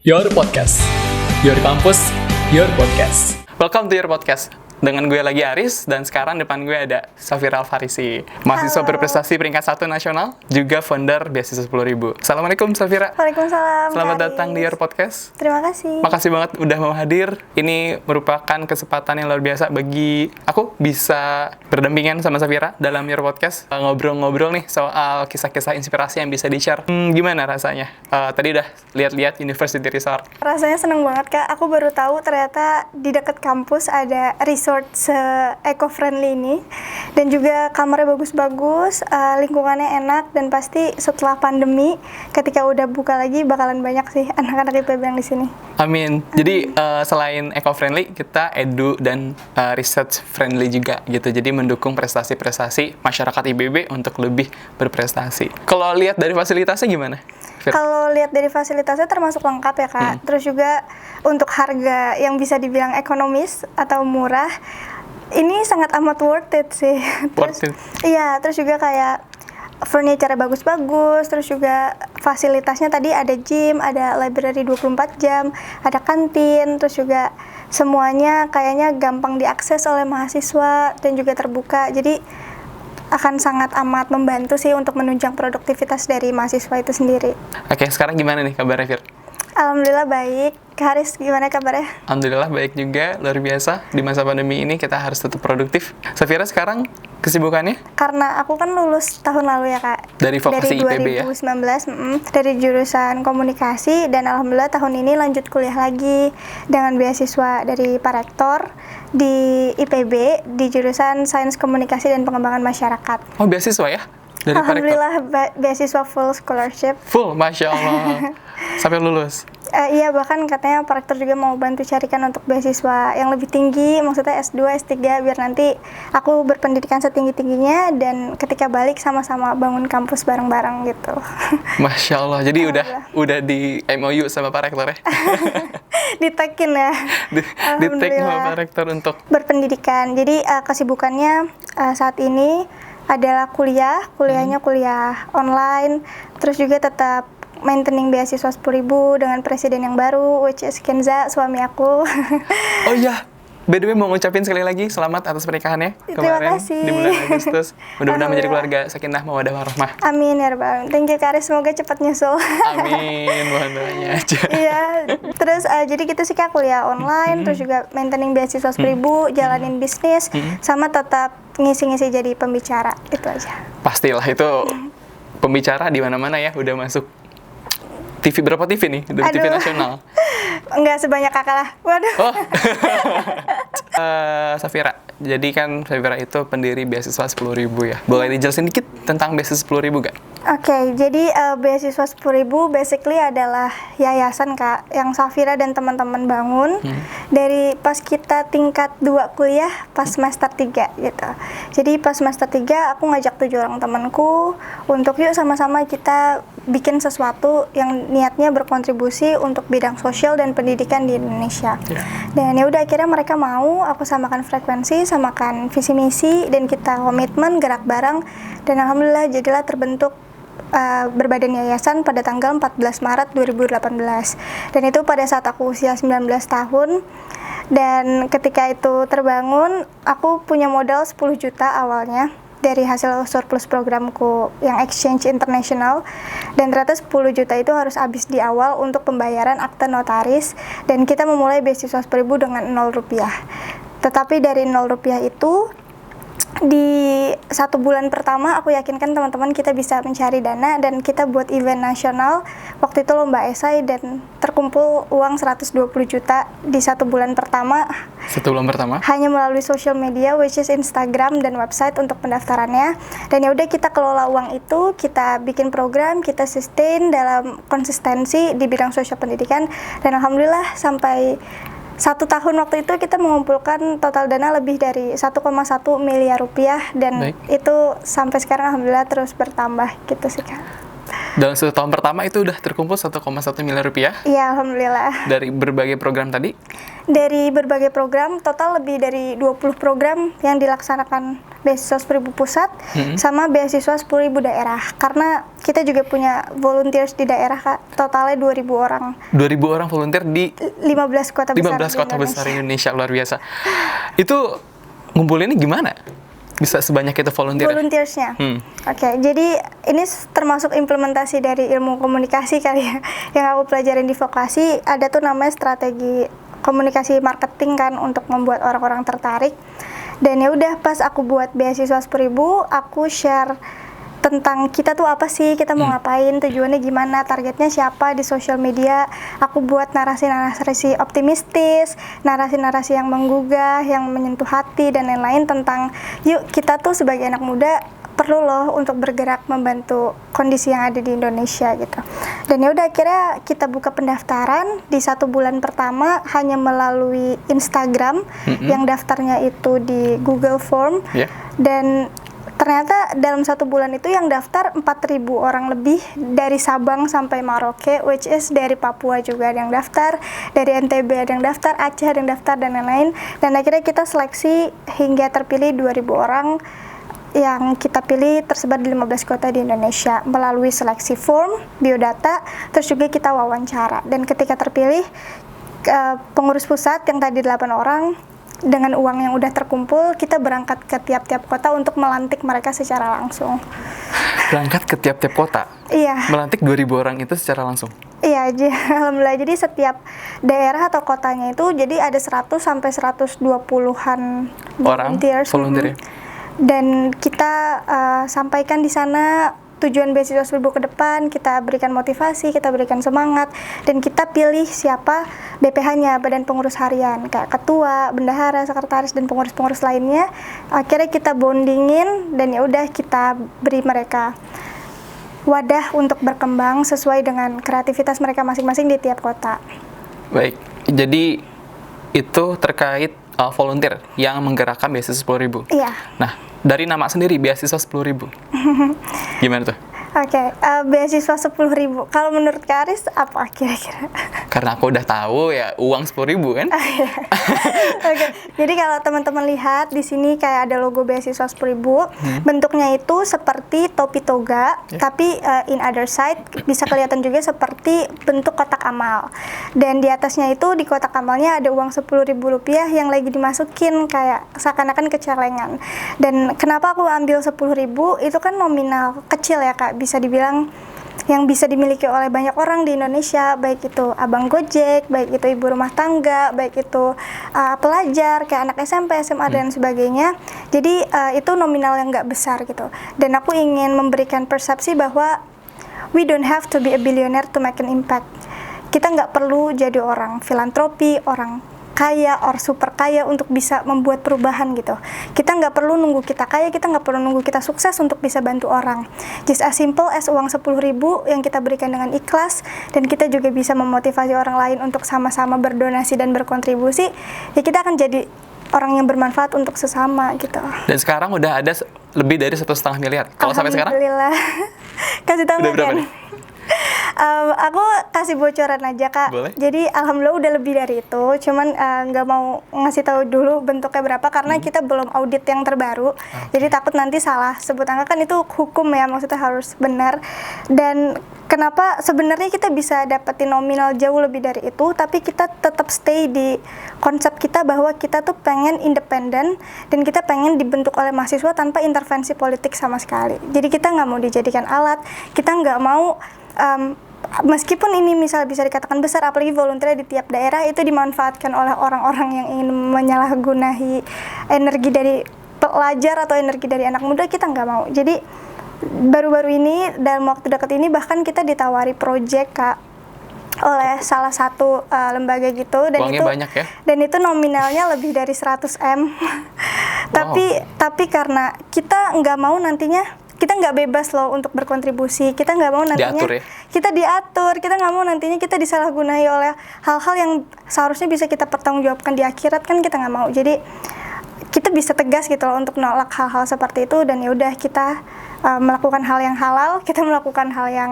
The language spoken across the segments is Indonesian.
Your Podcast, Your Campus, Your Podcast. Welcome to Your Podcast. Dengan gue lagi Aris, dan sekarang depan gue ada Safira Alfarisi, mahasiswa berprestasi peringkat 1 nasional, juga founder Beasiswa 10.000. Assalamualaikum Safira. Waalaikumsalam. Selamat Kak datang di Aris. Your Podcast. Terima kasih. Makasih banget udah mau hadir. Ini merupakan kesempatan yang luar biasa bagi aku bisa berdampingan sama Safira dalam Your Podcast. Ngobrol-ngobrol nih soal kisah-kisah inspirasi yang bisa di-share. Gimana rasanya? Tadi udah lihat-lihat University Resort. Rasanya seneng banget, Kak. Aku baru tahu ternyata di dekat kampus ada resort se-eco-friendly ini. Dan juga kamarnya bagus-bagus, lingkungannya enak, dan pasti setelah pandemi, ketika udah buka lagi, bakalan banyak sih anak-anak IPB yang di sini. Amin. Jadi selain eco-friendly, kita edu dan research friendly juga gitu. Jadi mendukung prestasi-prestasi masyarakat IPB untuk lebih berprestasi. Kalau lihat dari fasilitasnya gimana, Fir? Kalau lihat dari fasilitasnya termasuk lengkap ya, Kak. Terus juga untuk harga yang bisa dibilang ekonomis atau murah, ini sangat amat worth it sih. Worth it. Iya, terus juga kayak furniture bagus-bagus, terus juga fasilitasnya tadi ada gym, ada library 24 jam, ada kantin, terus juga semuanya kayaknya gampang diakses oleh mahasiswa dan juga terbuka. Jadi akan sangat amat membantu sih untuk menunjang produktivitas dari mahasiswa itu sendiri. Oke, sekarang gimana nih kabarnya, Fir? Alhamdulillah baik. Kak Haris, gimana kabarnya? Alhamdulillah baik juga, luar biasa. Di masa pandemi ini kita harus tetap produktif. Safira sekarang kesibukannya? Karena aku kan lulus tahun lalu ya, Kak. Dari vokasi IPB ya? 2019, dari jurusan komunikasi, dan alhamdulillah tahun ini lanjut kuliah lagi dengan beasiswa dari Pak Rektor di IPB di jurusan Sains Komunikasi dan Pengembangan Masyarakat. Oh, beasiswa ya? Dari Pak Rektor? Alhamdulillah beasiswa full scholarship. Full, Masya Allah. Sampai lulus? Iya, bahkan katanya Pak Rektor juga mau bantu carikan untuk beasiswa yang lebih tinggi, maksudnya S2, S3, biar nanti aku berpendidikan setinggi-tingginya dan ketika balik sama-sama bangun kampus bareng-bareng gitu. Masya Allah, jadi udah di MOU sama Pak Rektor ya? Ditekin ya. Di take sama Pak Rektor untuk berpendidikan. Jadi kesibukannya saat ini adalah kuliahnya kuliah online, terus juga tetap maintaining beasiswa 10.000 dengan presiden yang baru, which is Kenza, suami aku. Oh iya, by the way mau ngucapin sekali lagi selamat atas pernikahannya kemarin kasih. di bulan Agustus. Mudah-mudahan menjadi keluarga sakinah mawaddah warahmah. Amin ya Rabbal. Thank you Kak Aris, semoga cepat nyusul. Amin, mohon doanya aja. Iya, terus jadi gitu sih Kak, kuliah online, terus juga maintaining beasiswa 10.000, jalanin bisnis, sama tetap ngisi-ngisi jadi pembicara, itu aja. Pastilah itu pembicara di mana-mana ya, udah masuk TV, berapa TV nih? Udah TV nasional. Enggak sebanyak kakak lah. Waduh. Oh. Safira, jadi kan Safira itu pendiri beasiswa 10.000 ya. Boleh dijelasin dikit tentang beasiswa 10.000 gak? Oke, jadi beasiswa 10.000 basically adalah yayasan Kak yang Safira dan teman-teman bangun dari pas kita tingkat 2 kuliah pas semester 3 gitu. Jadi pas semester 3 aku ngajak 7 orang temanku untuk yuk sama-sama kita bikin sesuatu yang niatnya berkontribusi untuk bidang sosial dan pendidikan di Indonesia. Dan ya udah akhirnya mereka mau, aku samakan frekuensi, samakan visi misi, dan kita komitmen gerak bareng, dan alhamdulillah jadilah terbentuk berbadan yayasan pada tanggal 14 Maret 2018. Dan itu pada saat aku usia 19 tahun. Dan ketika itu terbangun, aku punya modal 10 juta awalnya dari hasil surplus programku yang exchange internasional, dan ternyata 10 juta itu harus habis di awal untuk pembayaran akte notaris, dan kita memulai beasiswa 10.000 dengan 0 rupiah. Tetapi dari 0 rupiah itu di 1 bulan pertama aku yakinkan teman-teman kita bisa mencari dana, dan kita buat event nasional waktu itu lomba esai, dan terkumpul uang 120 juta di 1 bulan pertama. 1 bulan pertama? Hanya melalui social media, which is Instagram dan website untuk pendaftarannya. Dan ya udah kita kelola uang itu, kita bikin program, kita sustain dalam konsistensi di bidang sosial pendidikan, dan alhamdulillah sampai 1 tahun waktu itu kita mengumpulkan total dana lebih dari 1,1 miliar rupiah, dan itu sampai sekarang alhamdulillah terus bertambah gitu sih Kak. Dalam 1 tahun pertama itu udah terkumpul 1,1 miliar rupiah? Iya, alhamdulillah. Dari berbagai program tadi? Dari berbagai program, total lebih dari 20 program yang dilaksanakan beasiswa 10.000 pusat sama beasiswa 10.000 daerah. Karena kita juga punya volunteers di daerah Kak, totalnya 2.000 orang. 2.000 orang volunteer di 15 kota besar 15 kota besar Indonesia, luar biasa. Itu ngumpulinnya gimana? Bisa sebanyak itu volunteer? Volunteersnya. Oke, jadi ini termasuk implementasi dari ilmu komunikasi kali ya. Yang aku pelajarin di vokasi, ada tuh namanya strategi komunikasi marketing kan untuk membuat orang-orang tertarik. Dan ya udah pas aku buat beasiswa 10.000, aku share tentang kita tuh apa sih, kita mau ngapain, tujuannya gimana, targetnya siapa di sosial media. Aku buat narasi-narasi optimistis, narasi-narasi yang menggugah, yang menyentuh hati dan lain-lain tentang yuk kita tuh sebagai anak muda perlu loh untuk bergerak membantu kondisi yang ada di Indonesia gitu. Dan ya udah akhirnya kita buka pendaftaran di 1 bulan pertama hanya melalui Instagram yang daftarnya itu di Google Form dan ternyata dalam 1 bulan itu yang daftar 4.000 orang lebih dari Sabang sampai Merauke, which is dari Papua juga ada yang daftar, dari NTB ada yang daftar, Aceh ada yang daftar dan lain-lain. Dan akhirnya kita seleksi hingga terpilih 2.000 orang yang kita pilih tersebar di 15 kota di Indonesia melalui seleksi form, biodata, terus juga kita wawancara. Dan ketika terpilih pengurus pusat yang tadi 8 orang dengan uang yang udah terkumpul, kita berangkat ke tiap-tiap kota untuk melantik mereka secara langsung. Berangkat ke tiap-tiap kota? Iya. Melantik 2.000 orang itu secara langsung? Iya, alhamdulillah. Jadi setiap daerah atau kotanya itu jadi ada 100 sampai 120-an volunteers. Volunteer. Dan kita sampaikan di sana tujuan beasiswa 10.000 ke depan, kita berikan motivasi, kita berikan semangat, dan kita pilih siapa BPH-nya, Badan Pengurus Harian, kayak ketua, bendahara, sekretaris, dan pengurus-pengurus lainnya. Akhirnya kita bondingin, dan ya udah kita beri mereka wadah untuk berkembang sesuai dengan kreativitas mereka masing-masing di tiap kota. Baik, jadi itu terkait volunteer yang menggerakkan beasiswa 10.000. Iya. Nah, dari nama sendiri beasiswa 10.000. Gimana tuh? Oke, beasiswa 10.000. Kalau menurut Kak Aris apa kira-kira? Karena aku udah tahu ya uang 10.000 kan? Oke, jadi kalau teman-teman lihat di sini kayak ada logo beasiswa 10.000, bentuknya itu seperti topi toga, tapi in other side bisa kelihatan juga seperti bentuk kotak amal. Dan di atasnya itu di kotak amalnya ada uang 10.000 rupiah yang lagi dimasukin kayak seakan-akan kecelengan. Dan kenapa aku ambil 10.000? Itu kan nominal kecil ya Kak, bisa dibilang yang bisa dimiliki oleh banyak orang di Indonesia, baik itu abang Gojek, baik itu ibu rumah tangga, baik itu pelajar kayak anak SMP, SMA dan sebagainya. Jadi itu nominal yang nggak besar gitu. Dan aku ingin memberikan persepsi bahwa we don't have to be a billionaire to make an impact. Kita nggak perlu jadi orang filantropi, orang kaya, or super kaya untuk bisa membuat perubahan gitu. Kita nggak perlu nunggu kita kaya, kita nggak perlu nunggu kita sukses untuk bisa bantu orang. Just as simple as uang 10.000 yang kita berikan dengan ikhlas, dan kita juga bisa memotivasi orang lain untuk sama-sama berdonasi dan berkontribusi, ya kita akan jadi orang yang bermanfaat untuk sesama gitu. Dan sekarang udah ada lebih dari 1,5 miliar. Kalau sampai sekarang? Alhamdulillah. Kasih tahu udah berapa nih? Aku kasih bocoran aja Kak. Boleh? Jadi alhamdulillah udah lebih dari itu. Cuman nggak mau ngasih tahu dulu bentuknya berapa karena kita belum audit yang terbaru. Jadi takut nanti salah sebut angka, kan itu hukum ya, maksudnya harus benar. Dan kenapa sebenarnya kita bisa dapetin nominal jauh lebih dari itu, tapi kita tetap stay di konsep kita bahwa kita tuh pengen independen dan kita pengen dibentuk oleh mahasiswa tanpa intervensi politik sama sekali. Jadi kita nggak mau dijadikan alat, kita nggak mau meskipun ini misal bisa dikatakan besar, apalagi volunteer di tiap daerah itu dimanfaatkan oleh orang-orang yang ingin menyalahgunahi energi dari pelajar atau energi dari anak muda, kita nggak mau. Jadi baru-baru ini dalam waktu dekat ini bahkan kita ditawari project Kak oleh salah satu lembaga gitu, dan uangnya itu banyak ya? Dan itu nominalnya lebih dari 100 M. Tapi karena kita nggak mau nantinya, kita nggak bebas loh untuk berkontribusi, kita nggak mau nantinya diatur, ya? Kita diatur, kita nggak mau nantinya kita disalahgunai oleh hal-hal yang seharusnya bisa kita pertanggungjawabkan di akhirat, kan kita nggak mau. Jadi kita bisa tegas gitu loh untuk nolak hal-hal seperti itu, dan ya udah kita melakukan hal yang halal, kita melakukan hal yang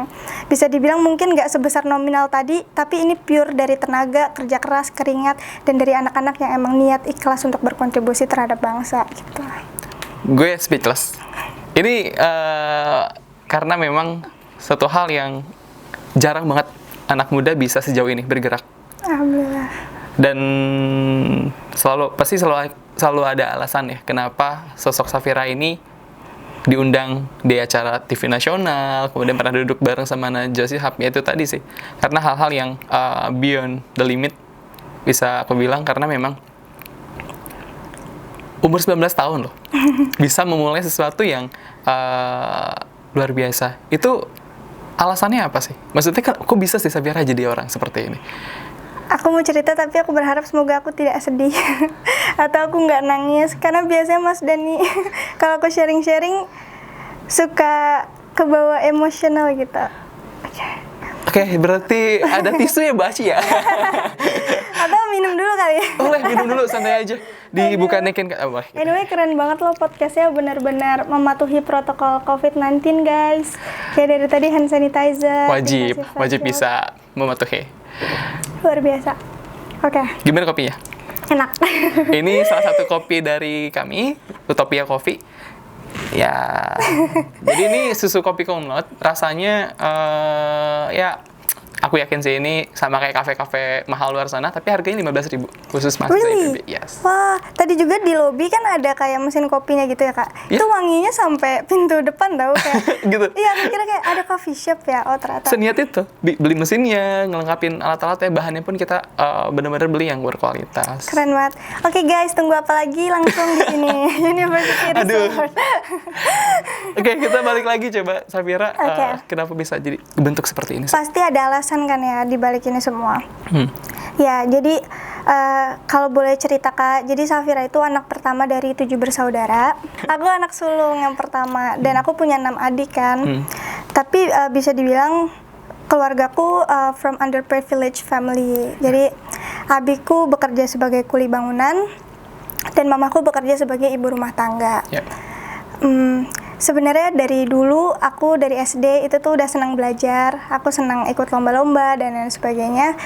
bisa dibilang mungkin nggak sebesar nominal tadi, tapi ini pure dari tenaga, kerja keras, keringat, dan dari anak-anak yang emang niat ikhlas untuk berkontribusi terhadap bangsa gitu. Gue speechless. Ini karena memang satu hal yang jarang banget anak muda bisa sejauh ini bergerak. Alhamdulillah. Dan pasti selalu ada alasan ya kenapa sosok Safira ini diundang di acara TV nasional, kemudian pernah duduk bareng sama Najwa Shihab, ya itu tadi sih. Karena hal-hal yang beyond the limit, bisa aku bilang, karena memang umur 19 tahun loh, bisa memulai sesuatu yang luar biasa. Itu alasannya apa sih? Maksudnya kan, kok bisa sih Safira jadi orang seperti ini? Aku mau cerita tapi aku berharap semoga aku tidak sedih atau aku nggak nangis, karena biasanya Mas Dani kalau aku sharing-sharing suka kebawa emosional gitu. Oke, berarti ada tisu ya Mbak Aci ya? Atau minum dulu kali ya? Boleh, minum dulu, santai aja. Dibukanekin. Anyway, keren banget loh podcastnya, benar-benar mematuhi protokol COVID-19 guys. Kayak dari tadi hand sanitizer. Wajib bisa mematuhi. Luar biasa. Oke. Gimana kopinya? Enak. Ini salah satu kopi dari kami, Utopia Coffee. Ya, jadi ini susu kopi kumlot. Rasanya ya, aku yakin sih ini sama kayak kafe-kafe mahal luar sana, tapi harganya 15.000 khusus masuk Really? Yes. Wah, tadi juga di lobi kan ada kayak mesin kopinya gitu ya kak. Yeah. Itu wanginya sampai pintu depan tau kayak. Gitu. Iya, aku kira kayak ada coffee shop ya. Oh ternyata. Seniat itu, beli mesinnya, ngelengkapin alat-alatnya, bahannya pun kita benar-benar beli yang berkualitas. Keren banget. Oke guys, tunggu apa lagi, langsung di sini University Aduh. Resort. Oke, kita balik lagi coba Safira. Oke. Kenapa bisa jadi bentuk seperti ini? Pasti ada alasan kan ya di balik ini semua. Hmm. Ya, jadi kalau boleh cerita kak, jadi Safira itu anak pertama dari 7 bersaudara. Aku anak sulung yang pertama, dan aku punya 6 adik kan. Tapi bisa dibilang keluargaku from underprivileged family. Jadi abiku bekerja sebagai kuli bangunan, dan mamaku bekerja sebagai ibu rumah tangga. Yep. Sebenarnya dari dulu aku dari SD itu tuh udah senang belajar, aku senang ikut lomba-lomba dan lain sebagainya.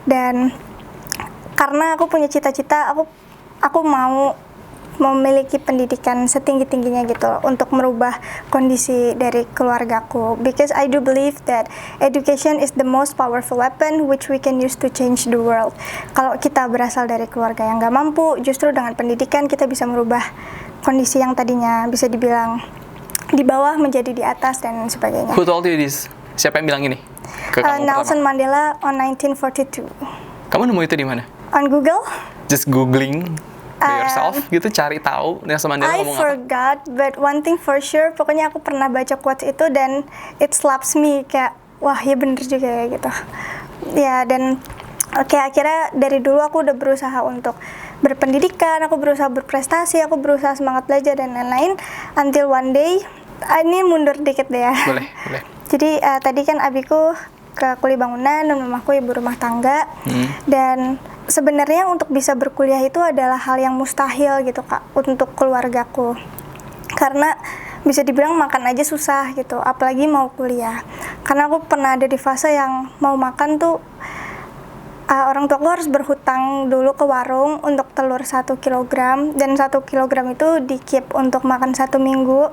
Dan karena aku punya cita-cita, aku mau memiliki pendidikan setinggi-tingginya gitu loh, untuk merubah kondisi dari keluargaku. Because I do believe that education is the most powerful weapon which we can use to change the world. Kalau kita berasal dari keluarga yang nggak mampu, justru dengan pendidikan kita bisa merubah kondisi yang tadinya bisa dibilang di bawah menjadi di atas dan sebagainya. Who told you this? Siapa yang bilang ini? Ke kamu Nelson pertama? Mandela on 1942. Kamu nemu itu di mana? On Google? Just googling by yourself gitu, cari tahu Nelson Mandela I ngomong apa? forgot, but one thing for sure, pokoknya aku pernah baca quotes itu dan it slaps me, kayak wah ya bener juga ya gitu. Ya, dan oke, akhirnya dari dulu aku udah berusaha untuk berpendidikan, aku berusaha berprestasi, aku berusaha semangat belajar dan lain-lain, until one day, ini mundur dikit deh ya. Boleh. Jadi tadi kan abiku ke kuli bangunan dan mamaku ibu rumah tangga. Dan sebenarnya untuk bisa berkuliah itu adalah hal yang mustahil gitu kak untuk keluargaku, karena bisa dibilang makan aja susah gitu, apalagi mau kuliah. Karena aku pernah ada di fase yang mau makan tuh orang tua aku harus berhutang dulu ke warung untuk telur 1 kilogram, dan 1 kilogram itu di keep untuk makan 1 minggu,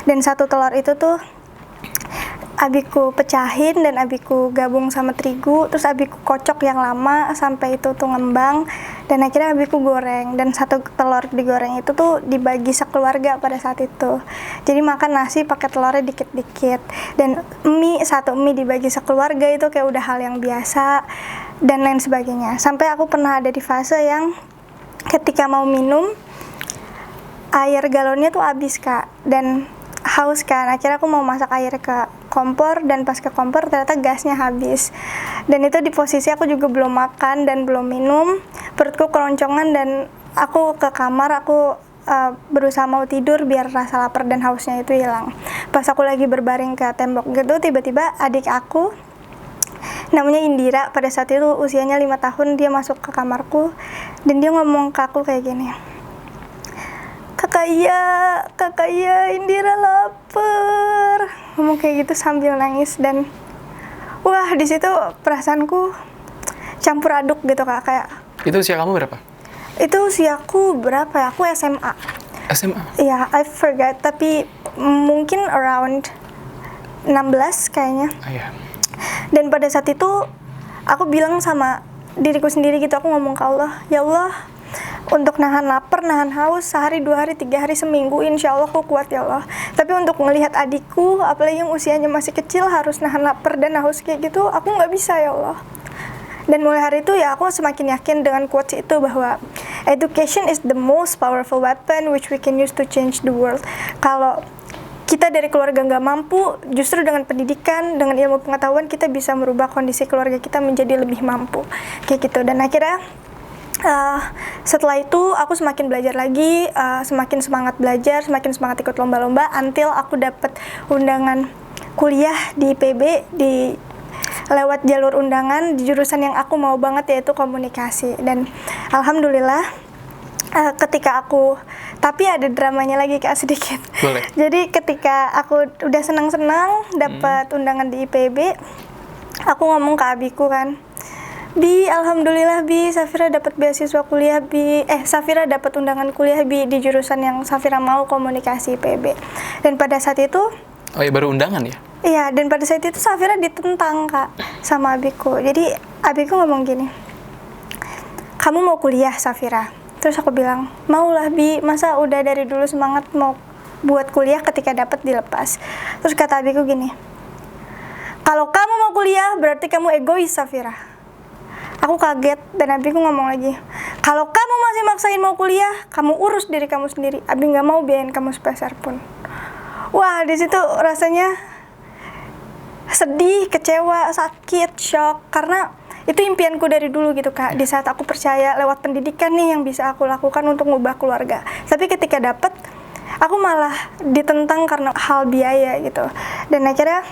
dan 1 telur itu tuh abiku pecahin dan abiku gabung sama terigu, terus abiku kocok yang lama sampai itu tuh ngembang, dan akhirnya abiku goreng, dan 1 telur digoreng itu tuh dibagi sekeluarga pada saat itu. Jadi makan nasi pakai telurnya dikit-dikit, dan satu mie dibagi sekeluarga itu kayak udah hal yang biasa dan lain sebagainya. Sampai aku pernah ada di fase yang ketika mau minum air galonnya tuh habis kak, dan haus kan, akhirnya aku mau masak air ke kompor, dan pas ke kompor ternyata gasnya habis, dan itu di posisi aku juga belum makan dan belum minum, perutku keroncongan, dan aku ke kamar, aku berusaha mau tidur biar rasa lapar dan hausnya itu hilang. Pas aku lagi berbaring ke tembok gitu, tiba-tiba adik aku namanya Indira, pada saat itu usianya 5 tahun, dia masuk ke kamarku dan dia ngomong ke aku kayak gini, kakak iya Indira lapar, ngomong kayak gitu sambil nangis. Dan wah, di situ perasaanku campur aduk gitu kak. Kayak Itu usia kamu berapa? itu usiaku berapa ya, aku SMA. SMA? Iya, I forgot, tapi mungkin around 16 kayaknya. Iya. Dan pada saat itu aku bilang sama diriku sendiri gitu, aku ngomong ke Allah, ya Allah, untuk nahan lapar, nahan haus sehari, 2 hari, 3 hari, seminggu, insya Allah aku kuat ya Allah. Tapi untuk melihat adikku, apalagi yang usianya masih kecil, harus nahan lapar dan haus kayak gitu, aku nggak bisa ya Allah. Dan mulai hari itu ya aku semakin yakin dengan quotes itu bahwa education is the most powerful weapon which we can use to change the world. Kalau kita dari keluarga nggak mampu, justru dengan pendidikan, dengan ilmu pengetahuan kita bisa merubah kondisi keluarga kita menjadi lebih mampu, kayak gitu. Dan akhirnya setelah itu aku semakin belajar lagi, semakin semangat belajar, semakin semangat ikut lomba-lomba, until aku dapat undangan kuliah di IPB lewat jalur undangan di jurusan yang aku mau banget, yaitu komunikasi. Dan alhamdulillah ketika aku, tapi ada dramanya lagi Kak sedikit. Boleh. Jadi ketika aku udah senang-senang dapat undangan di IPB, aku ngomong ke abiku kan, Bi, alhamdulillah Bi, Safira dapat beasiswa kuliah Bi. Safira dapat undangan kuliah Bi di jurusan yang Safira mau, komunikasi IPB. Dan pada saat itu, oh ya, baru undangan ya? iya, dan pada saat itu Safira ditentang Kak sama abiku. Jadi abiku ngomong gini, kamu mau kuliah Safira? Terus aku bilang, maulah Bi, masa udah dari dulu semangat mau buat kuliah ketika dapat dilepas. Terus kata abiku gini, kalau kamu mau kuliah berarti kamu egois Safira. Aku kaget dan abiku ngomong lagi, kalau kamu masih maksain mau kuliah, kamu urus diri kamu sendiri. Abi nggak mau biayain kamu sepeser pun. Wah, di situ rasanya sedih, kecewa, sakit, shock, karena itu impianku dari dulu gitu Kak. Di saat aku percaya lewat pendidikan nih yang bisa aku lakukan untuk mengubah keluarga. Tapi ketika dapet, aku malah ditentang karena hal biaya gitu. Dan akhirnya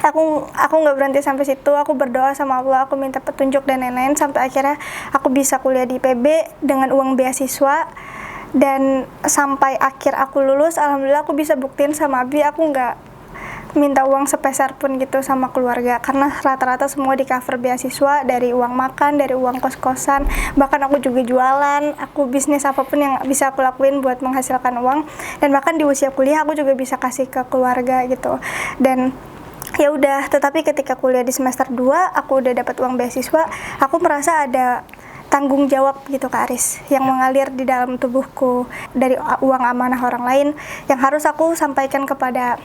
aku nggak berhenti sampai situ. Aku berdoa sama Allah, aku minta petunjuk dan lain-lain, sampai akhirnya aku bisa kuliah di IPB dengan uang beasiswa. Dan sampai akhir aku lulus, alhamdulillah aku bisa buktiin sama Abi, aku nggak minta uang sepeser pun gitu sama keluarga, karena rata-rata semua di cover beasiswa, dari uang makan, dari uang kos-kosan, bahkan aku juga jualan, aku bisnis apapun yang bisa aku lakuin buat menghasilkan uang. Dan bahkan di usia kuliah aku juga bisa kasih ke keluarga gitu. Dan ya udah, tetapi ketika kuliah di semester 2 aku udah dapat uang beasiswa, aku merasa ada tanggung jawab gitu Kak Aris yang mengalir di dalam tubuhku dari uang amanah orang lain yang harus aku sampaikan kepada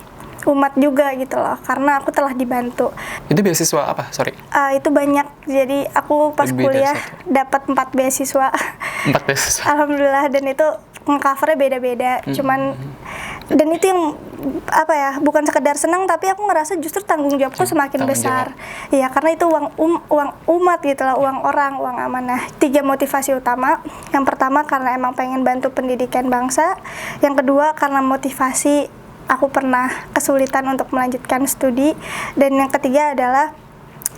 umat juga gitu loh, karena aku telah dibantu. Itu beasiswa apa? Sorry. Itu banyak, jadi aku pas Lebih kuliah dari dapat 4 beasiswa. 4 beasiswa. Alhamdulillah, dan itu covernya beda-beda. Cuman dan itu yang apa ya, bukan sekedar senang, tapi aku ngerasa justru tanggung jawabku semakin besar. Iya, karena itu uang umat gitu lah, uang orang, uang amanah. 3 motivasi utama. Yang pertama karena emang pengen bantu pendidikan bangsa. Yang kedua karena motivasi aku pernah kesulitan untuk melanjutkan studi. Dan yang ketiga adalah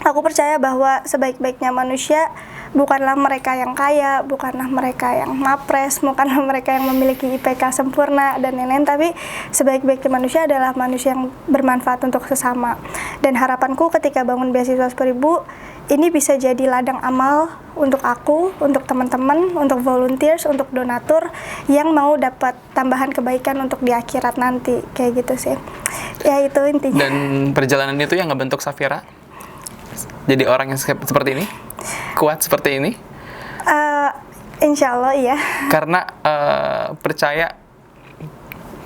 aku percaya bahwa sebaik-baiknya manusia bukanlah mereka yang kaya, bukanlah mereka yang mapres, bukanlah mereka yang memiliki IPK sempurna dan lain-lain, tapi sebaik-baiknya manusia adalah manusia yang bermanfaat untuk sesama. Dan harapanku ketika bangun beasiswa 10.000 ini bisa jadi ladang amal untuk aku, untuk teman-teman, untuk volunteers, untuk donatur yang mau dapat tambahan kebaikan untuk di akhirat nanti, kayak gitu sih. Ya itu intinya. Dan perjalanan itu yang ngebentuk Safira jadi orang yang seperti ini, kuat seperti ini? Insya Allah iya. Karena percaya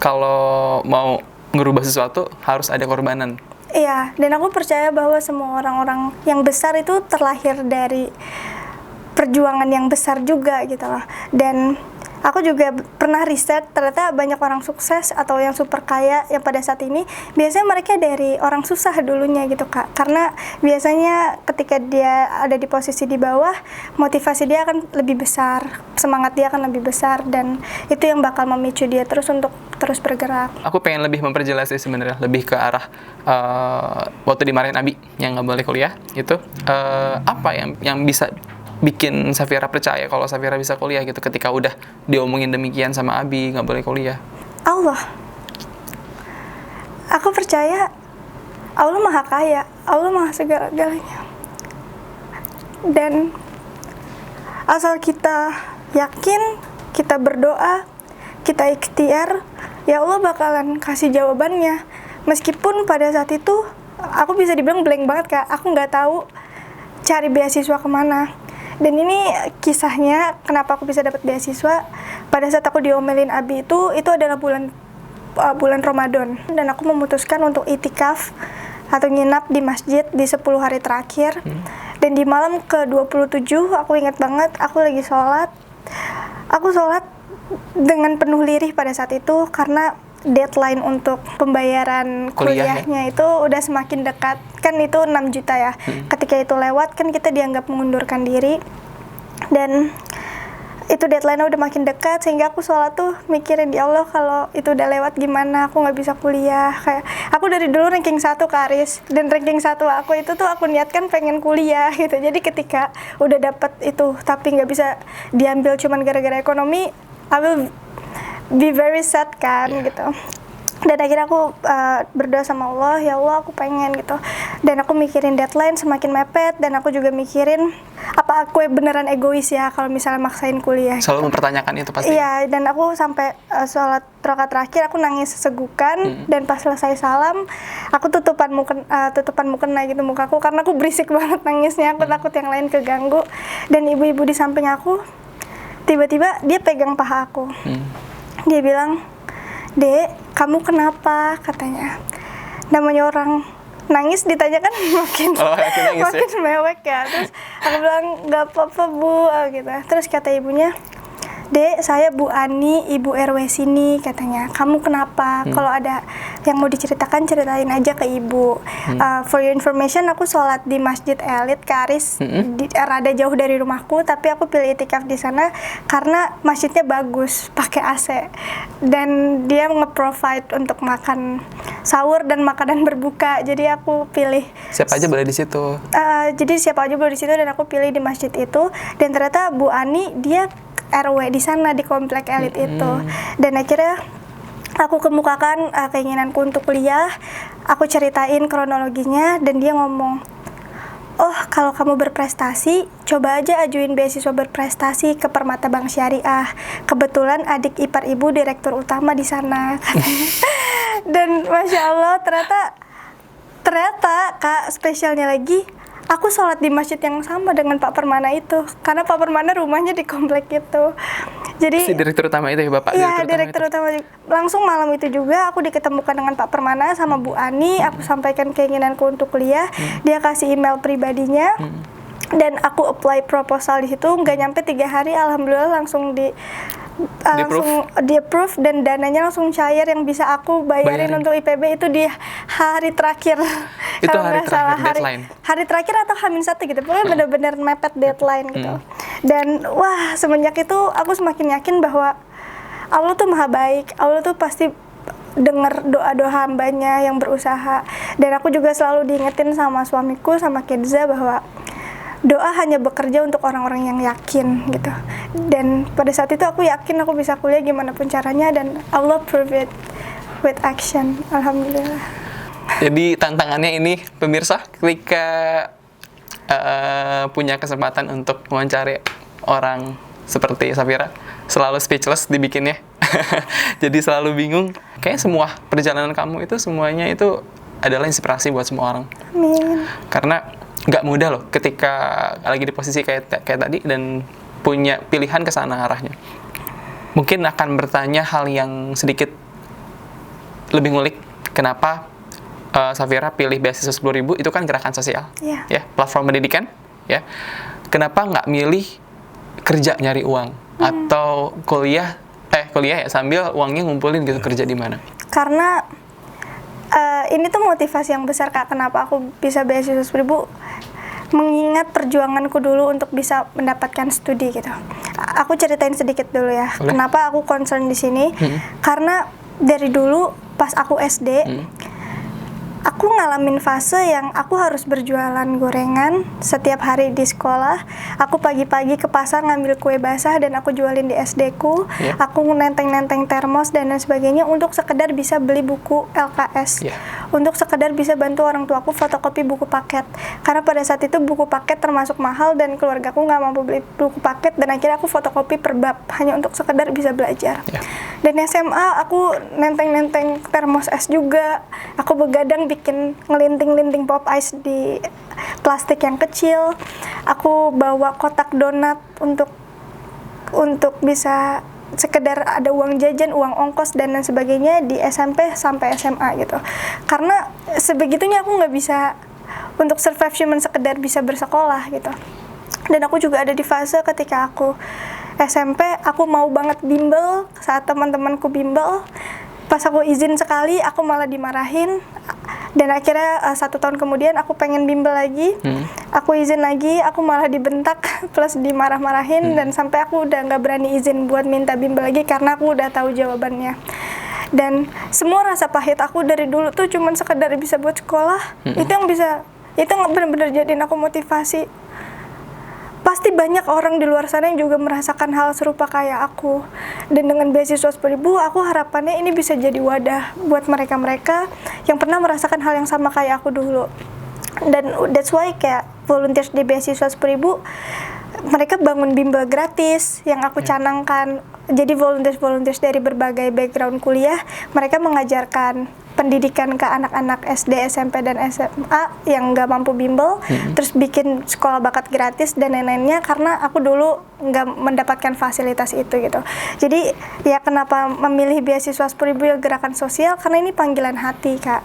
kalau mau ngerubah sesuatu harus ada korbanan. Iya, dan aku percaya bahwa semua orang-orang yang besar itu terlahir dari perjuangan yang besar juga gitu loh. Dan aku juga pernah riset, ternyata banyak orang sukses atau yang super kaya yang pada saat ini biasanya mereka dari orang susah dulunya gitu Kak. Karena biasanya ketika dia ada di posisi di bawah, motivasi dia akan lebih besar, semangat dia akan lebih besar, dan itu yang bakal memicu dia terus untuk terus bergerak. Aku pengen lebih memperjelas sih sebenarnya, lebih ke arah waktu dimarahin Abi yang nggak boleh kuliah itu, apa yang bisa bikin Safira percaya kalau Safira bisa kuliah gitu ketika udah diomongin demikian sama Abi nggak boleh kuliah? Allah. Aku percaya Allah Maha Kaya, Allah Maha segala-galanya. Dan asal kita yakin, kita berdoa, kita ikhtiar, ya Allah bakalan kasih jawabannya. Meskipun pada saat itu aku bisa dibilang blank banget Kak, aku nggak tahu cari beasiswa kemana. Dan ini kisahnya kenapa aku bisa dapat beasiswa. Pada saat aku diomelin Abi itu adalah bulan Ramadan, dan aku memutuskan untuk itikaf atau nginap di masjid di 10 hari terakhir. Dan di malam ke-27 aku ingat banget, aku lagi sholat. Aku sholat dengan penuh lirih pada saat itu karena deadline untuk pembayaran kuliahnya itu udah semakin dekat. Kan itu 6 juta ya. Ketika itu lewat kan kita dianggap mengundurkan diri. Dan itu deadline-nya udah makin dekat, sehingga aku sholat tuh mikirin, ya Allah kalau itu udah lewat gimana, aku nggak bisa kuliah. Kayak aku dari dulu ranking 1 Karis, dan ranking 1 aku itu tuh aku niatkan pengen kuliah gitu. Jadi ketika udah dapet itu tapi nggak bisa diambil cuman gara-gara ekonomi, I will be very sad kan gitu. Dan akhirnya aku berdoa sama Allah, ya Allah aku pengen gitu. Dan aku mikirin deadline semakin mepet, dan aku juga mikirin apa aku beneran egois ya kalau misalnya maksain kuliah. Selalu mempertanyakan itu pasti. Iya, dan aku sampai sholat rakaat terakhir aku nangis sesegukan. Dan pas selesai salam, aku tutupan mukena gitu mukaku karena aku berisik banget nangisnya. Aku takut yang lain keganggu. Dan ibu-ibu di samping aku tiba-tiba dia pegang paha aku. Dia bilang, "Dek, kamu kenapa?" katanya. Namanya orang nangis ditanya kan makin mewek ya. Terus aku bilang, "Gak apa-apa Bu," gitu. Terus kata ibunya, "Dek, saya Bu Ani, Ibu RW sini," katanya. "Kamu kenapa? Kalau ada yang mau diceritakan, ceritain aja ke Ibu." For your information, aku sholat di Masjid Elit Karis, rada jauh dari rumahku, tapi aku pilih itikaf di sana karena masjidnya bagus, pakai AC, dan dia nge-provide untuk makan sahur dan makanan berbuka. Jadi aku pilih. Siapa aja boleh di situ. Jadi siapa aja boleh di situ, dan aku pilih di masjid itu. Dan ternyata Bu Ani dia RW di sana, di komplek Elit itu. Dan akhirnya aku kemukakan keinginanku untuk kuliah. Aku ceritain kronologinya, dan dia ngomong, "Oh, kalau kamu berprestasi, coba aja ajuin beasiswa berprestasi ke Permata Bank Syariah. Kebetulan adik ipar ibu direktur utama di sana," katanya. Dan Masya Allah, ternyata Kak, spesialnya lagi, aku sholat di masjid yang sama dengan Pak Permana itu, karena Pak Permana rumahnya di komplek itu. Jadi Si direktur utama itu ya Bapak? Iya, direktur utama. Langsung malam itu juga aku diketemukan dengan Pak Permana sama Bu Ani. Aku sampaikan keinginanku untuk kuliah. Dia kasih email pribadinya. Dan aku apply proposal di situ. Nggak nyampe 3 hari, alhamdulillah langsung di-approve, dan dananya langsung cair yang bisa aku bayarin untuk IPB itu di hari terakhir. Itu Kalau hari nggak terakhir, salah, deadline. hari terakhir atau H-1 gitu. Pokoknya benar-benar mepet deadline gitu. Dan wah, semenjak itu aku semakin yakin bahwa Allah tuh maha baik. Allah tuh pasti dengar doa-doa hambanya yang berusaha. Dan aku juga selalu diingetin sama suamiku, sama Kenza, bahwa doa hanya bekerja untuk orang-orang yang yakin gitu. Dan pada saat itu aku yakin aku bisa kuliah gimana pun caranya, dan Allah prove it with action. Alhamdulillah. Jadi tantangannya ini pemirsa, ketika punya kesempatan untuk mewawancari orang seperti Safira, selalu speechless dibikinnya. Jadi selalu bingung. Kayaknya semua perjalanan kamu itu semuanya itu adalah inspirasi buat semua orang. Amin. Karena nggak mudah loh ketika lagi di posisi kayak tadi dan punya pilihan ke sana arahnya. Mungkin akan bertanya hal yang sedikit lebih ngulik, kenapa Safira pilih beasiswa 10.000, itu kan gerakan sosial, ya, platform pendidikan, ya. Kenapa nggak milih kerja nyari uang atau kuliah ya sambil uangnya ngumpulin gitu, kerja di mana? Karena ini tuh motivasi yang besar Kak, kenapa aku bisa beasiswa 10.000, mengingat perjuanganku dulu untuk bisa mendapatkan studi gitu. Aku ceritain sedikit dulu ya. Boleh. Kenapa aku concern di sini? Karena dari dulu pas aku SD, aku ngalamin fase yang aku harus berjualan gorengan setiap hari di sekolah. Aku pagi-pagi ke pasar ngambil kue basah dan aku jualin di SD ku. Aku nenteng-nenteng termos dan lain sebagainya untuk sekedar bisa beli buku LKS. Untuk sekedar bisa bantu orang tuaku fotokopi buku paket. Karena pada saat itu buku paket termasuk mahal dan keluargaku nggak mampu beli buku paket, dan akhirnya aku fotokopi per bab hanya untuk sekedar bisa belajar. Dan SMA aku nenteng-nenteng termos es juga. Aku begadang bikin ngelinting-linting pop ice di plastik yang kecil. Aku bawa kotak donat untuk bisa sekedar ada uang jajan, uang ongkos dan lain sebagainya di SMP sampai SMA gitu. Karena sebegitunya aku nggak bisa untuk survive cuman sekedar bisa bersekolah gitu. Dan aku juga ada di fase ketika aku SMP, aku mau banget bimbel saat teman-temanku bimbel. Pas aku izin sekali, aku malah dimarahin. Dan akhirnya 1 tahun kemudian aku pengen bimbel lagi. Aku izin lagi, aku malah dibentak plus dimarah-marahin. Dan sampai aku udah nggak berani izin buat minta bimbel lagi karena aku udah tahu jawabannya. Dan semua rasa pahit aku dari dulu tuh cuman sekedar bisa buat sekolah. Itu yang benar-benar jadiin aku motivasi. Pasti banyak orang di luar sana yang juga merasakan hal serupa kayak aku. Dan dengan beasiswa 10.000, aku harapannya ini bisa jadi wadah buat mereka-mereka yang pernah merasakan hal yang sama kayak aku dulu. Dan that's why kayak volunteers di beasiswa 10.000, mereka bangun bimbel gratis yang aku canangkan. Jadi volunteers dari berbagai background kuliah, mereka mengajarkan pendidikan ke anak-anak SD, SMP, dan SMA yang nggak mampu bimbel, terus bikin sekolah bakat gratis dan lain-lainnya karena aku dulu nggak mendapatkan fasilitas itu gitu. Jadi ya kenapa memilih beasiswa 10.000 ya gerakan sosial, karena ini panggilan hati, Kak.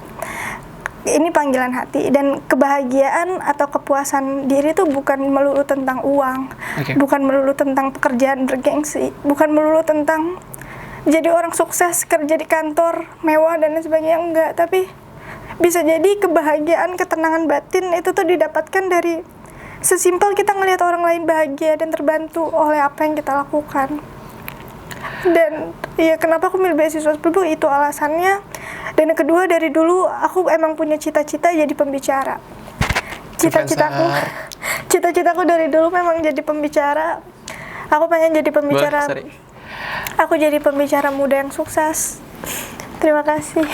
Ini panggilan hati dan kebahagiaan atau kepuasan diri itu bukan melulu tentang uang, bukan melulu tentang pekerjaan bergengsi, bukan melulu tentang jadi orang sukses kerja di kantor mewah dan lain sebagainya, enggak. Tapi bisa jadi kebahagiaan, ketenangan batin itu tuh didapatkan dari sesimpel kita ngelihat orang lain bahagia dan terbantu oleh apa yang kita lakukan. Dan ya kenapa aku milih beasiswa 10.000 itu alasannya. Dan yang kedua, dari dulu aku emang punya cita-cita jadi pembicara. Cita-citaku dari dulu memang jadi pembicara. Aku pengen jadi pembicara. Aku jadi pembicara muda yang sukses. Terima kasih.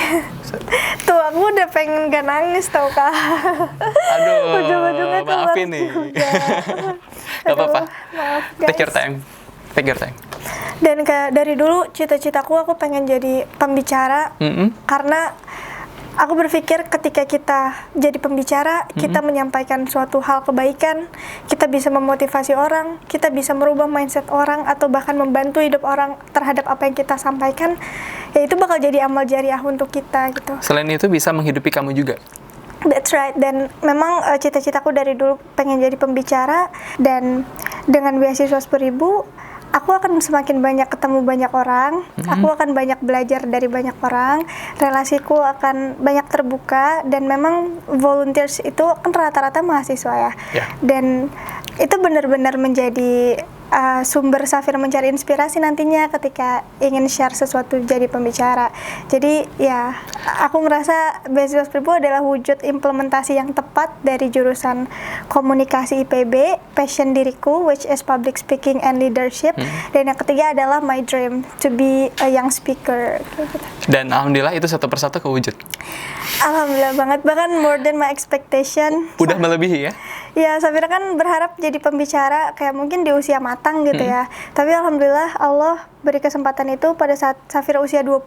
Tuh aku udah pengen gak nangis tau, Kak. Aduh, ujung-ujungnya maafin nih. Gak apa-apa. Maaf, guys. Take your time. Dan dari dulu cita-citaku aku pengen jadi pembicara. Karena aku berpikir ketika kita jadi pembicara, kita menyampaikan suatu hal kebaikan, kita bisa memotivasi orang, kita bisa merubah mindset orang, atau bahkan membantu hidup orang terhadap apa yang kita sampaikan, ya itu bakal jadi amal jariah untuk kita gitu. Selain itu bisa menghidupi kamu juga. That's right. Dan memang cita-citaku dari dulu pengen jadi pembicara, dan dengan beasiswa 10.000 aku akan semakin banyak ketemu banyak orang, aku akan banyak belajar dari banyak orang, relasiku akan banyak terbuka, dan memang volunteers itu kan rata-rata mahasiswa ya. Dan itu benar-benar menjadi sumber Safira mencari inspirasi nantinya ketika ingin share sesuatu jadi pembicara. Jadi ya aku merasa beasiswa 10.000 adalah wujud implementasi yang tepat dari jurusan komunikasi IPB, passion diriku which is public speaking and leadership, dan yang ketiga adalah my dream to be a young speaker. Dan alhamdulillah itu satu persatu kewujud. Alhamdulillah banget, bahkan more than my expectation. Udah melebihi ya? Ya, Safira kan berharap jadi pembicara kayak mungkin di usia matang gitu ya. Tapi alhamdulillah Allah beri kesempatan itu pada saat Safira usia 20.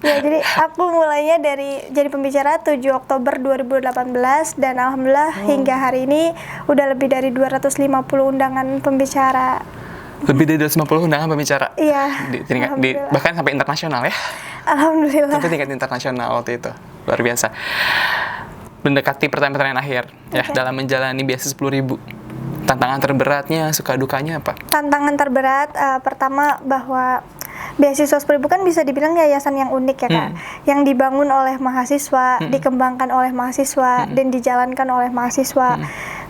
Ya, jadi aku mulainya dari jadi pembicara 7 Oktober 2018 dan alhamdulillah hingga hari ini udah lebih dari 250 undangan pembicara. Lebih dari 250 undangan pembicara? Iya. Bahkan sampai internasional ya? Alhamdulillah. Sampai tingkat internasional waktu itu. Luar biasa. Mendekati pertanyaan-pertanyaan akhir ya dalam menjalani beasiswa 10.000. Tantangan terberatnya, suka dukanya apa? Tantangan terberat pertama bahwa beasiswa 10.000 kan bisa dibilang yayasan yang unik ya, Kak. Yang dibangun oleh mahasiswa, dikembangkan oleh mahasiswa, dan dijalankan oleh mahasiswa.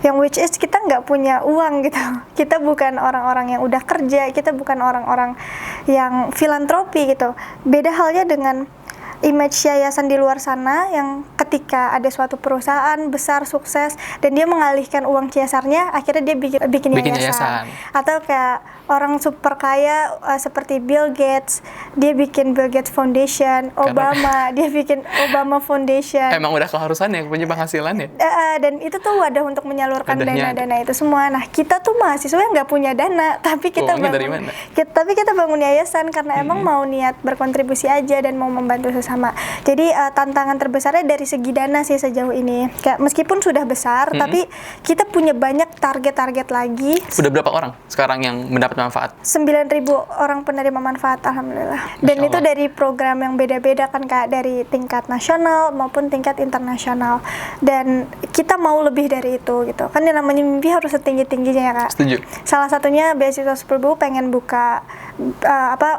Yang which is kita nggak punya uang gitu. Kita bukan orang-orang yang udah kerja, kita bukan orang-orang yang filantropi gitu. Beda halnya dengan image yayasan di luar sana yang ketika ada suatu perusahaan besar sukses dan dia mengalihkan uang CSR-nya, akhirnya dia bikin yayasan. Atau kayak orang super kaya seperti Bill Gates, dia bikin Bill Gates Foundation, Obama, dia bikin Obama Foundation. Emang udah keharusan ya punya penghasilan ya? Dan itu tuh wadah untuk menyalurkan dana-dana itu semua. Nah, kita tuh mahasiswa yang nggak punya dana, tapi kita bangun yayasan karena emang mau niat berkontribusi aja dan mau membantu sesama. Jadi tantangan terbesarnya dari segi dana sih sejauh ini. Kayak meskipun sudah besar, tapi kita punya banyak target-target lagi. Sudah berapa orang sekarang yang mendapat manfaat? 9.000 orang penerima manfaat, alhamdulillah. Dan itu dari program yang beda-beda kan Kak, dari tingkat nasional maupun tingkat internasional. Dan kita mau lebih dari itu gitu. Kan yang namanya mimpi harus setinggi-tingginya ya Kak. Setuju. Salah satunya beasiswa 10.000 pengen buka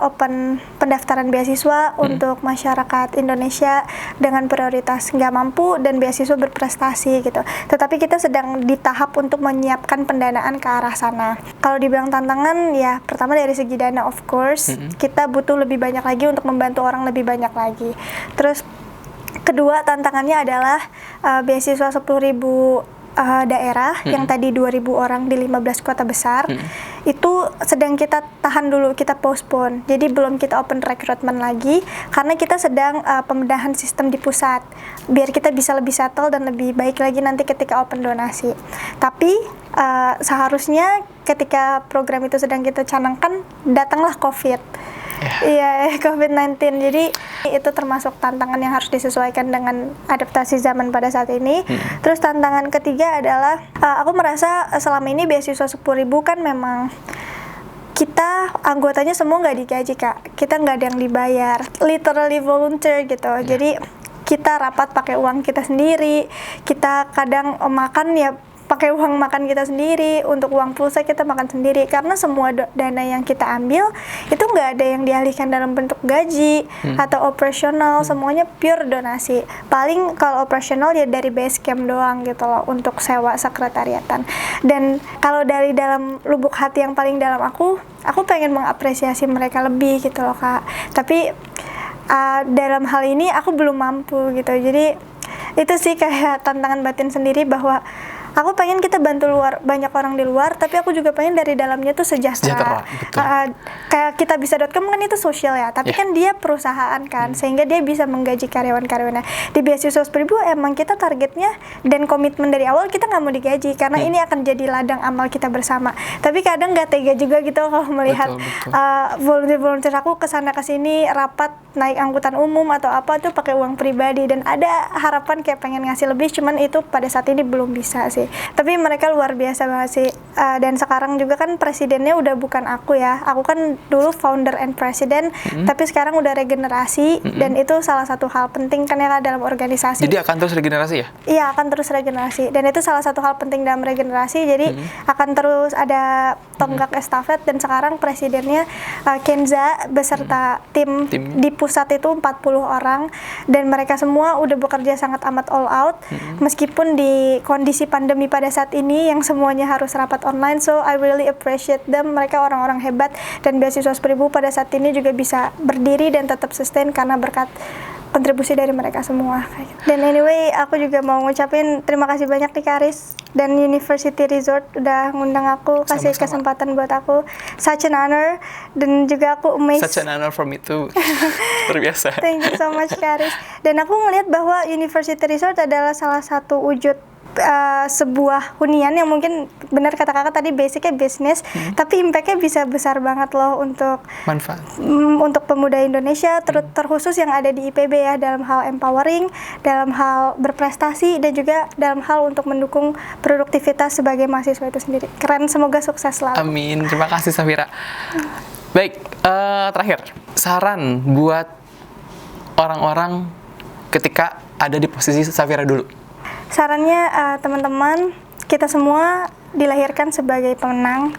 open pendaftaran beasiswa untuk masyarakat Indonesia dengan prioritas nggak mampu dan beasiswa berprestasi gitu. Tetapi kita sedang di tahap untuk menyiapkan pendanaan ke arah sana. Kalau dibilang tantangan ya pertama dari segi dana of course, kita butuh lebih banyak lagi untuk membantu orang lebih banyak lagi. Terus kedua tantangannya adalah beasiswa 10.000 daerah yang tadi 2.000 orang di 15 kota besar itu sedang kita tahan dulu, kita postpone. Jadi belum kita open recruitment lagi karena kita sedang pembedahan sistem di pusat biar kita bisa lebih settle dan lebih baik lagi nanti ketika open donasi. Tapi seharusnya ketika program itu sedang kita canangkan datanglah COVID. Iya, COVID-19. Jadi itu termasuk tantangan yang harus disesuaikan dengan adaptasi zaman pada saat ini. Terus tantangan ketiga adalah aku merasa selama ini beasiswa 10.000 kan memang kita anggotanya semua nggak digaji Kak. Kita nggak ada yang dibayar, literally volunteer gitu. Jadi kita rapat pakai uang kita sendiri. Kita kadang makan ya pakai uang makan kita sendiri, untuk uang pulsa kita makan sendiri karena semua dana yang kita ambil itu nggak ada yang dialihkan dalam bentuk gaji atau operasional, semuanya pure donasi. Paling kalau operasional ya dari base camp doang gitu loh untuk sewa sekretariatan. Dan kalau dari dalam lubuk hati yang paling dalam aku pengen mengapresiasi mereka lebih gitu loh Kak. Tapi dalam hal ini aku belum mampu gitu. Jadi itu sih kayak tantangan batin sendiri bahwa aku pengen kita bantu banyak orang di luar, tapi aku juga pengen dari dalamnya tuh sejahtera. Kayak kitabisa.com kan itu sosial ya, tapi kan dia perusahaan kan, sehingga dia bisa menggaji karyawan-karyawannya. Di beasiswa 10.000 emang kita targetnya dan komitmen dari awal kita nggak mau digaji, karena ini akan jadi ladang amal kita bersama. Tapi kadang nggak tega juga gitu kalau melihat volunteer aku kesana kesini rapat naik angkutan umum atau apa tuh pakai uang pribadi, dan ada harapan kayak pengen ngasih lebih, cuman itu pada saat ini belum bisa sih. Tapi mereka luar biasa banget sih. Dan sekarang juga kan presidennya udah bukan aku ya. Aku kan dulu founder and president, tapi sekarang udah regenerasi, dan itu salah satu hal penting kan ya dalam organisasi. Jadi akan terus regenerasi ya? Iya, akan terus regenerasi. Dan itu salah satu hal penting dalam regenerasi. Jadi akan terus ada tonggak estafet, dan sekarang presidennya Kenza beserta tim di pusat itu 40 orang, dan mereka semua udah bekerja sangat amat all out meskipun di kondisi pandemi pada saat ini yang semuanya harus rapat online. So I really appreciate them. Mereka orang-orang hebat, dan beasiswa 10.000 pada saat ini juga bisa berdiri dan tetap sustain karena berkat kontribusi dari mereka semua. Dan anyway, aku juga mau ngucapin terima kasih banyak nih Karis dan University Resort udah ngundang aku, kasih kesempatan buat aku. Such an honor, dan juga aku amazed. Such an honor for me too. Terbiasa. Thank you so much Karis. Dan aku ngelihat bahwa University Resort adalah salah satu wujud sebuah hunian yang mungkin benar kata kakak tadi basicnya bisnis, tapi impactnya bisa besar banget loh untuk manfaat untuk pemuda Indonesia, terkhusus yang ada di IPB ya, dalam hal empowering, dalam hal berprestasi, dan juga dalam hal untuk mendukung produktivitas sebagai mahasiswa itu sendiri. Keren, semoga sukses selalu. Amin, terima kasih Safira. Baik, terakhir saran buat orang-orang ketika ada di posisi Safira dulu. Sarannya teman-teman, kita semua dilahirkan sebagai pemenang,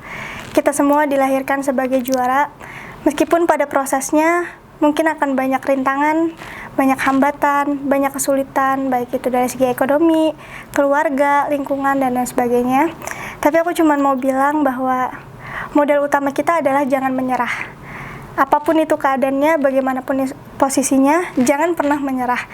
kita semua dilahirkan sebagai juara, meskipun pada prosesnya mungkin akan banyak rintangan, banyak hambatan, banyak kesulitan, baik itu dari segi ekonomi, keluarga, lingkungan, dan lain sebagainya. Tapi aku cuma mau bilang bahwa modal utama kita adalah jangan menyerah. Apapun itu keadaannya, bagaimanapun posisinya, jangan pernah menyerah.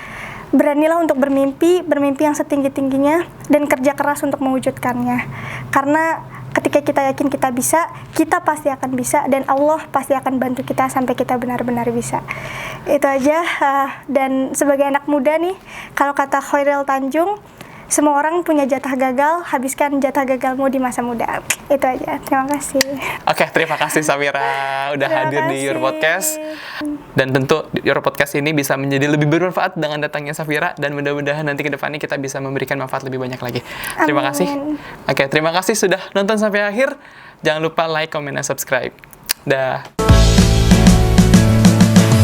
Beranilah untuk bermimpi yang setinggi-tingginya, dan kerja keras untuk mewujudkannya. Karena ketika kita yakin kita bisa, kita pasti akan bisa, dan Allah pasti akan bantu kita sampai kita benar-benar bisa. Itu aja. Dan sebagai anak muda nih, kalau kata Khairil Tanjung, semua orang punya jatah gagal, habiskan jatah gagalmu di masa muda. Itu aja. Terima kasih. Oke, terima kasih Safira udah Terima hadir di kasih. Your Podcast. Dan tentu Your Podcast ini bisa menjadi lebih bermanfaat dengan datangnya Safira, dan mudah-mudahan nanti ke depannya kita bisa memberikan manfaat lebih banyak lagi. Terima Amin. kasih. Oke, terima kasih sudah nonton sampai akhir. Jangan lupa like, comment, dan subscribe. Dah.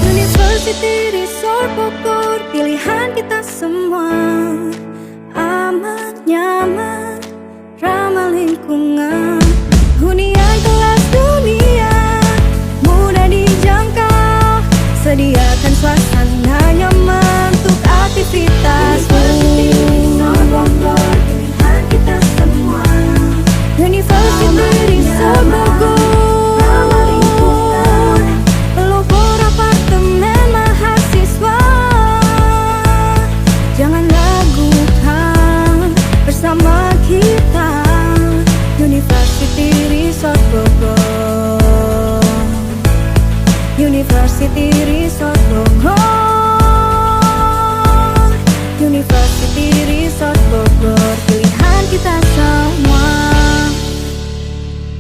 University Resort Bogor, pilihan kita semua. Aman, nyaman, ramah lingkungan.